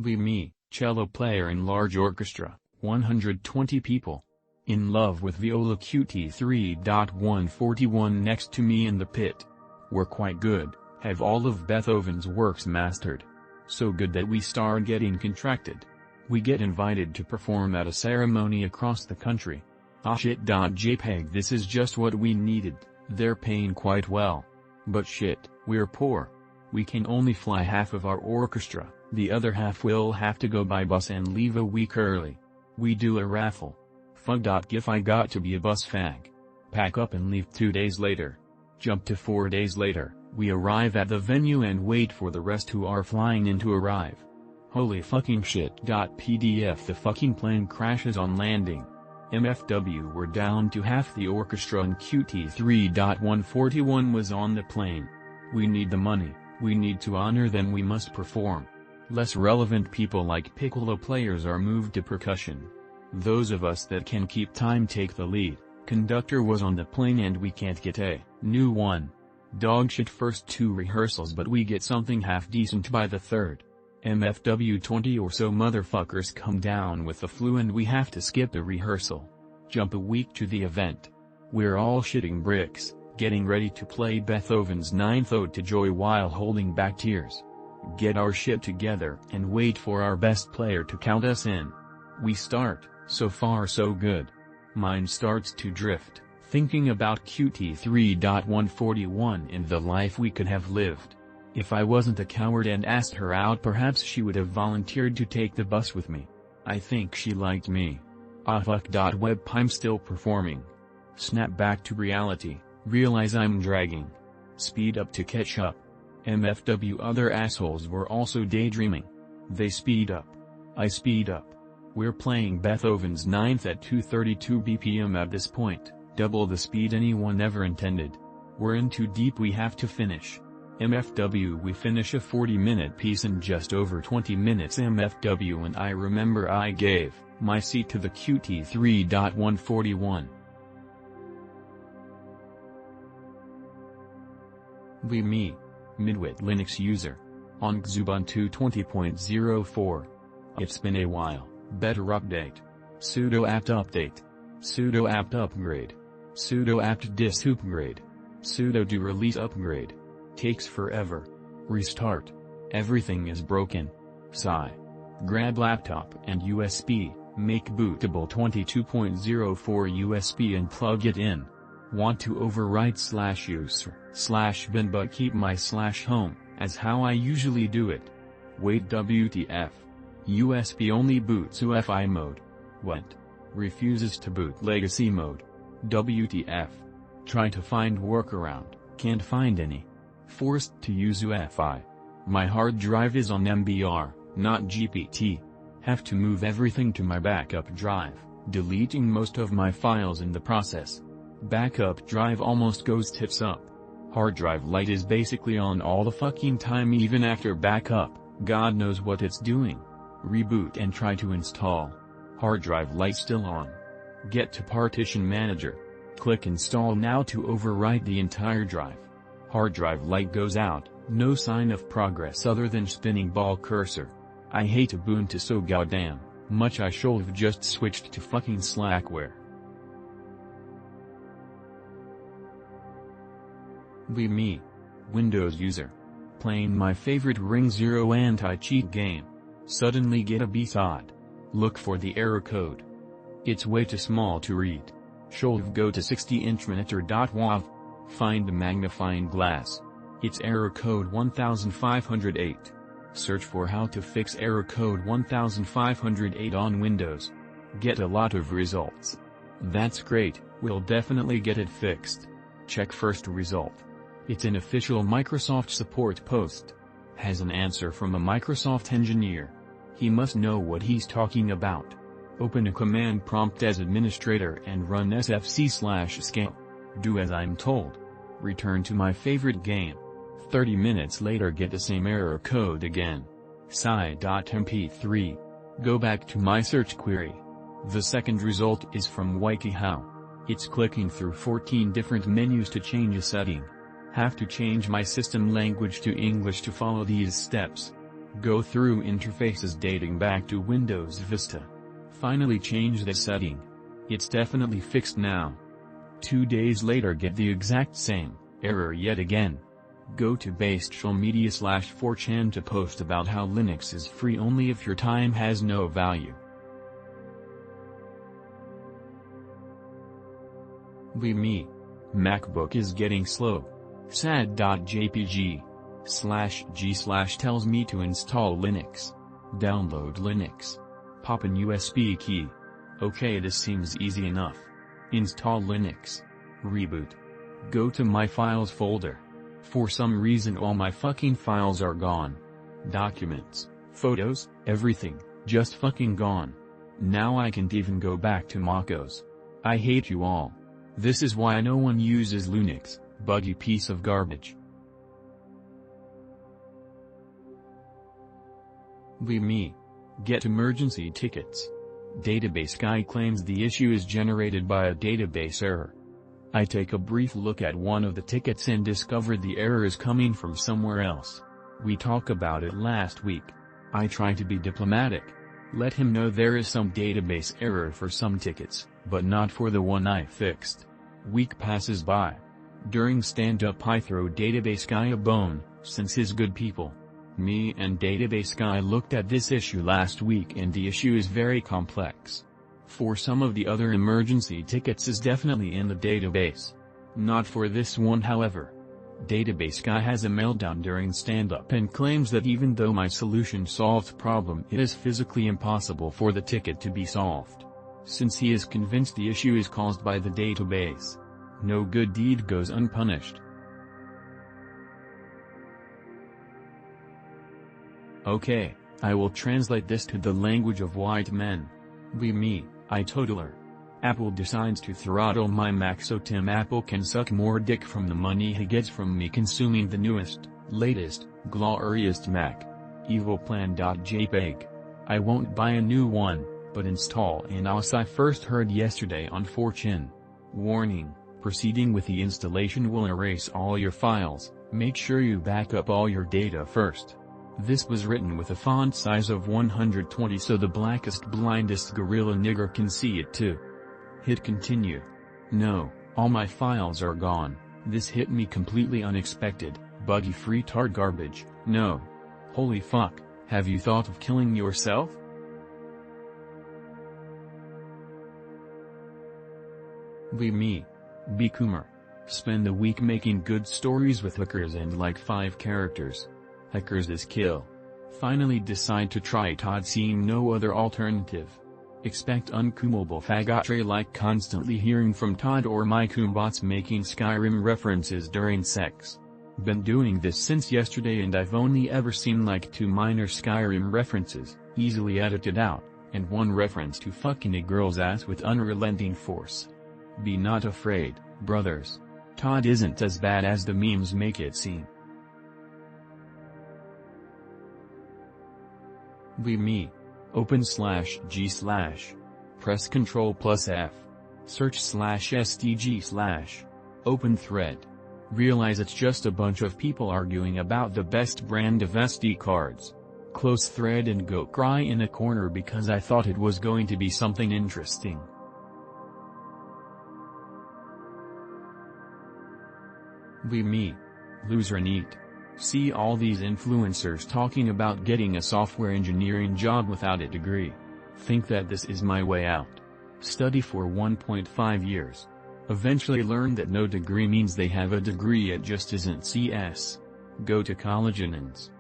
Be me, cello player in large orchestra, 120 people. In love with viola QT 3.141 next to me in the pit. We're quite good, have all of Beethoven's works mastered. So good that we start getting contracted. We get invited to perform at a ceremony across the country. Ah shit. JPEG, this is just what we needed, they're paying quite well. But shit, we're poor. We can only fly half of our orchestra, the other half will have to go by bus and leave a week early. We do a raffle. Fun.gif I got to be a bus fag. Pack up and leave 2 days later. Jump to 4 days later, we arrive at the venue and wait for the rest who are flying in to arrive. Holy fucking shit. PDF the fucking plane crashes on landing. MFW were down to half the orchestra and QT 3.141 was on the plane. We need the money, we need to honor them, we must perform. Less relevant people like piccolo players are moved to percussion. Those of us that can keep time take the lead. Conductor was on the plane and we can't get a new one. Dogshit first 2 rehearsals but we get something half decent by the third. MFW 20 or so motherfuckers come down with the flu and we have to skip the rehearsal. Jump a week to the event. We're all shitting bricks, getting ready to play Beethoven's Ninth Ode to Joy while holding back tears. Get our shit together and wait for our best player to count us in. We start, so far so good. Mind starts to drift, thinking about QT 3.141 and the life we could have lived. If I wasn't a coward and asked her out, perhaps she would have volunteered to take the bus with me. I think she liked me. Ah fuck. Web I'm still performing. Snap back to reality, realize I'm dragging. Speed up to catch up. MFW other assholes were also daydreaming. They speed up. I speed up. We're playing Beethoven's Ninth at 232 BPM at this point, double the speed anyone ever intended. We're in too deep, we have to finish. MFW we finish a 40-minute piece in just over 20 minutes. MFW and I remember I gave my seat to the QT 3.141. Be me, Midwit Linux user. On Xubuntu 20.04. It's been a while. Better update. Sudo apt update. Sudo apt upgrade. Sudo apt dis upgrade. Sudo do release upgrade. Takes forever. Restart. Everything is broken. Sigh. Grab laptop and USB, make bootable 22.04 USB and plug it in. Want to overwrite /user/bin but keep my /home, as how I usually do it. Wait, WTF. USB only boots UEFI mode. What? Refuses to boot legacy mode. WTF. Try to find workaround, can't find any. Forced to use UEFI. My hard drive is on MBR, not GPT. Have to move everything to my backup drive, deleting most of my files in the process. Backup drive almost goes tits up. Hard drive light is basically on all the fucking time even after backup, God knows what it's doing. Reboot and try to install. Hard drive light still on. Get to partition manager. Click install now to overwrite the entire drive. Hard drive light goes out, no sign of progress other than spinning ball cursor. I hate Ubuntu so goddamn much I should've just switched to fucking Slackware. Be me, Windows user. Playing my favorite Ring Zero anti-cheat game. Suddenly get a B-thought. Look for the error code. It's way too small to read. Should've go to 60-inch monitor.wav. Find the magnifying glass. It's error code 1508. Search for how to fix error code 1508 on Windows. Get a lot of results. That's great, we'll definitely get it fixed. Check first result. It's an official Microsoft support post. Has an answer from a Microsoft engineer. He must know what he's talking about. Open a command prompt as administrator and run sfc/scale. Do as I'm told. Return to my favorite game. 30 minutes later get the same error code again. Sigh.mp3. Go back to my search query. The second result is from WikiHow. It's clicking through 14 different menus to change a setting. Have to change my system language to English to follow these steps. Go through interfaces dating back to Windows Vista. Finally change the setting. It's definitely fixed now. 2 days later get the exact same error yet again. Go to social media/4chan to post about how Linux is free only if your time has no value. Believe me. MacBook is getting slow. sad.jpg/g/ tells me to install Linux. Download Linux. Pop an USB key. Okay, this seems easy enough. Install Linux. Reboot. Go to my files folder. For some reason all my fucking files are gone. Documents, photos, everything, just fucking gone. Now I can't even go back to MacOS. I hate you all. This is why no one uses Linux, buggy piece of garbage. Believe me. Get emergency tickets. Database guy claims the issue is generated by a database error. I take a brief look at one of the tickets and discover the error is coming from somewhere else. We talked about it last week. I try to be diplomatic. Let him know there is some database error for some tickets, but not for the one I fixed. Week passes by. During stand-up I throw database guy a bone, since he's good people. Me and database guy looked at this issue last week and the issue is very complex. For some of the other emergency tickets is definitely in the database. Not for this one however. Database guy has a meltdown during stand-up and claims that even though my solution solved problem it is physically impossible for the ticket to be solved. Since he is convinced the issue is caused by the database. No good deed goes unpunished. Okay, I will translate this to the language of white men. Believe me, I totaler. Apple decides to throttle my Mac so Tim Apple can suck more dick from the money he gets from me consuming the newest, latest, glorious Mac. Evilplan.jpg. I won't buy a new one, but install an OS I first heard yesterday on 4chan. Warning, proceeding with the installation will erase all your files, make sure you back up all your data first. This was written with a font size of 120 so the blackest blindest gorilla nigger can see it too. Hit continue. No, all my files are gone. This hit me completely unexpected, buggy free tart garbage, no. Holy fuck, have you thought of killing yourself? Believe me. Bcoomer. Spend a week making good stories with hookers and like 5 characters. Hackers is kill. Finally decide to try Todd seeing no other alternative. Expect uncoomable faggotry like constantly hearing from Todd or my coombots making Skyrim references during sex. Been doing this since yesterday and I've only ever seen like 2 minor Skyrim references, easily edited out, and 1 reference to fucking a girl's ass with unrelenting force. Be not afraid, brothers. Todd isn't as bad as the memes make it seem. Believe me. Open/G/. Press Ctrl+F. Search/STG/. Open thread. Realize it's just a bunch of people arguing about the best brand of SD cards. Close thread and go cry in a corner because I thought it was going to be something interesting. Believe me. Loser and eat. See all these influencers talking about getting a software engineering job without a degree. Think that this is my way out. Study for 1.5 years. Eventually learn that no degree means they have a degree, it just isn't CS. Go to college and ends.